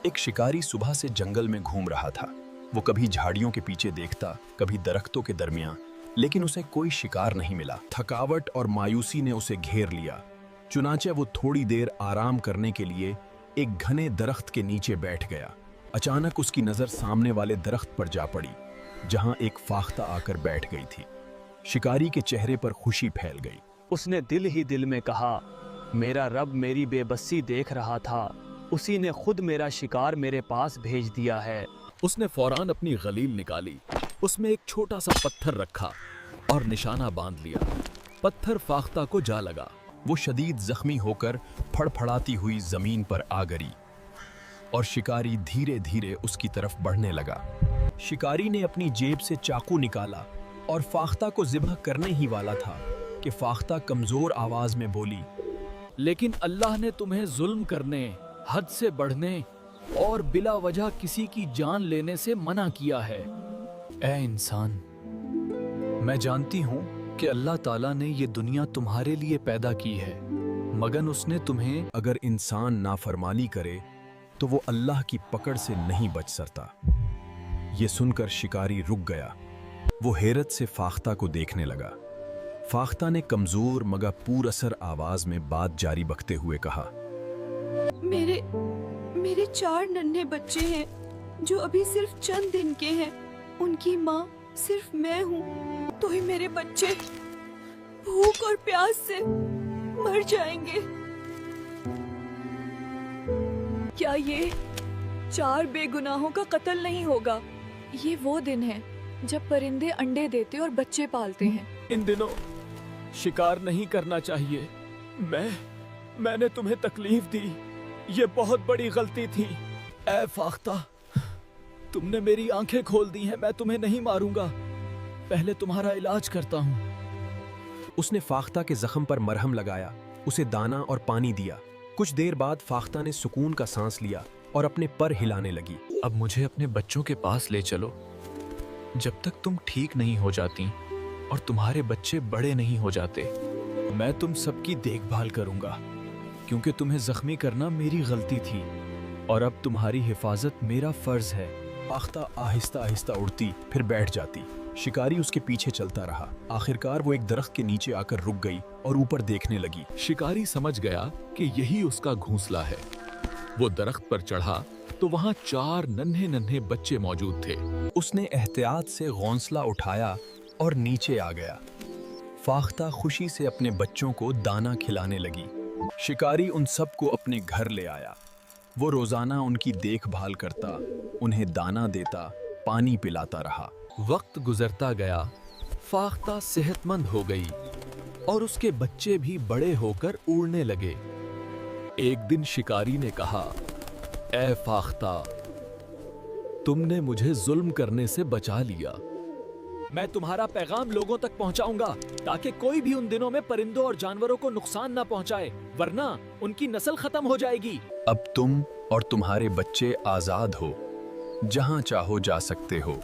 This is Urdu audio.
ایک شکاری صبح سے جنگل میں گھوم رہا تھا۔ وہ کبھی جھاڑیوں کے پیچھے دیکھتا، کبھی درختوں کے درمیان، لیکن اسے کوئی شکار نہیں ملا۔ تھکاوٹ اور مایوسی نے اسے گھیر لیا۔ چنانچہ وہ تھوڑی دیر آرام کرنے کے لیے ایک گھنے درخت کے نیچے بیٹھ گیا۔ اچانک اس کی نظر سامنے والے درخت پر جا پڑی، جہاں ایک فاختہ آ کر بیٹھ گئی تھی۔ شکاری کے چہرے پر خوشی پھیل گئی۔ اس نے دل ہی دل میں کہا، میرا رب میری بے بسی دیکھ رہا تھا، اسی نے خود میرا شکار میرے پاس بھیج دیا ہے۔ اس نے فوراً اپنی غلیل نکالی، اس میں ایک چھوٹا سا پتھر رکھا اور نشانہ باندھ لیا۔ پتھر فاختہ کو جا لگا۔ وہ شدید زخمی ہو کر پھڑ پھڑاتی ہوئی زمین پر آ گری اور شکاری دھیرے دھیرے اس کی طرف بڑھنے لگا۔ شکاری نے اپنی جیب سے چاقو نکالا اور فاختہ کو ذبح کرنے ہی والا تھا کہ فاختہ کمزور آواز میں بولی، لیکن اللہ نے تمہیں ظلم کرنے، حد سے بڑھنے اور بلا وجہ کسی کی جان لینے سے منع کیا ہے۔ اے انسان، میں جانتی ہوں کہ اللہ تعالیٰ نے یہ دنیا تمہارے لیے پیدا کی ہے، مگر اس نے تمہیں اگر انسان نافرمانی کرے تو وہ اللہ کی پکڑ سے نہیں بچ سکتا۔ یہ سن کر شکاری رک گیا۔ وہ حیرت سے فاختہ کو دیکھنے لگا۔ فاختہ نے کمزور مگر پور اثر آواز میں بات جاری رکھتے ہوئے کہا، میرے 4 ننھے بچے ہیں جو ابھی صرف چند دن کے ہیں، ان کی ماں صرف میں ہوں، تو ہی میرے بچے بھوک اور پیاس سے مر جائیں گے۔ کیا یہ 4 بے گناہوں کا قتل نہیں ہوگا؟ یہ وہ دن ہے جب پرندے انڈے دیتے اور بچے پالتے ہیں۔ ان دنوں شکار نہیں کرنا چاہیے۔ میں نے تمہیں تکلیف دی، یہ بہت بڑی غلطی تھی۔ اے فاختہ، تم نے میری آنکھیں کھول دی ہیں، میں تمہیں نہیں ماروں گا، پہلے تمہارا علاج کرتا ہوں۔ اس نے فاختہ کے زخم پر مرہم لگایا، اسے دانہ اور پانی دیا۔ کچھ دیر بعد فاختہ نے سکون کا سانس لیا اور اپنے پر ہلانے لگی۔ اب مجھے اپنے بچوں کے پاس لے چلو، جب تک تم ٹھیک نہیں ہو جاتی اور تمہارے بچے بڑے نہیں ہو جاتے۔ میں تم سب کی دیکھ بھال کروں گا، کیونکہ تمہیں زخمی کرنا میری غلطی تھی اور اب تمہاری حفاظت میرا فرض ہے۔ فاختہ آہستہ آہستہ اڑتی، پھر بیٹھ جاتی۔ شکاری اس کے پیچھے چلتا رہا۔ آخرکار وہ ایک درخت کے نیچے آ کر رک گئی اور اوپر دیکھنے لگی۔ شکاری سمجھ گیا کہ یہی اس کا گھونسلہ ہے۔ وہ درخت پر چڑھا تو وہاں 4 ننھے ننھے بچے موجود تھے۔ اس نے احتیاط سے گھونسلہ اٹھایا اور نیچے آ گیا۔ فاختہ خوشی سے اپنے بچوں کو دانہ کھلانے لگی۔ شکاری ان سب کو اپنے گھر لے آیا۔ وہ روزانہ ان کی دیکھ بھال کرتا، انہیں دانہ دیتا، پانی پلاتا رہا۔ وقت گزرتا گیا، فاختہ صحت مند ہو گئی اور اس کے بچے بھی بڑے ہو کر اڑنے لگے۔ ایک دن شکاری نے کہا، اے فاختہ، تم نے مجھے ظلم کرنے سے بچا لیا۔ میں تمہارا پیغام لوگوں تک پہنچاؤں گا تاکہ کوئی بھی ان دنوں میں پرندوں اور جانوروں کو نقصان نہ پہنچائے، ورنہ ان کی نسل ختم ہو جائے گی۔ اب تم اور تمہارے بچے آزاد ہو، جہاں چاہو جا سکتے ہو۔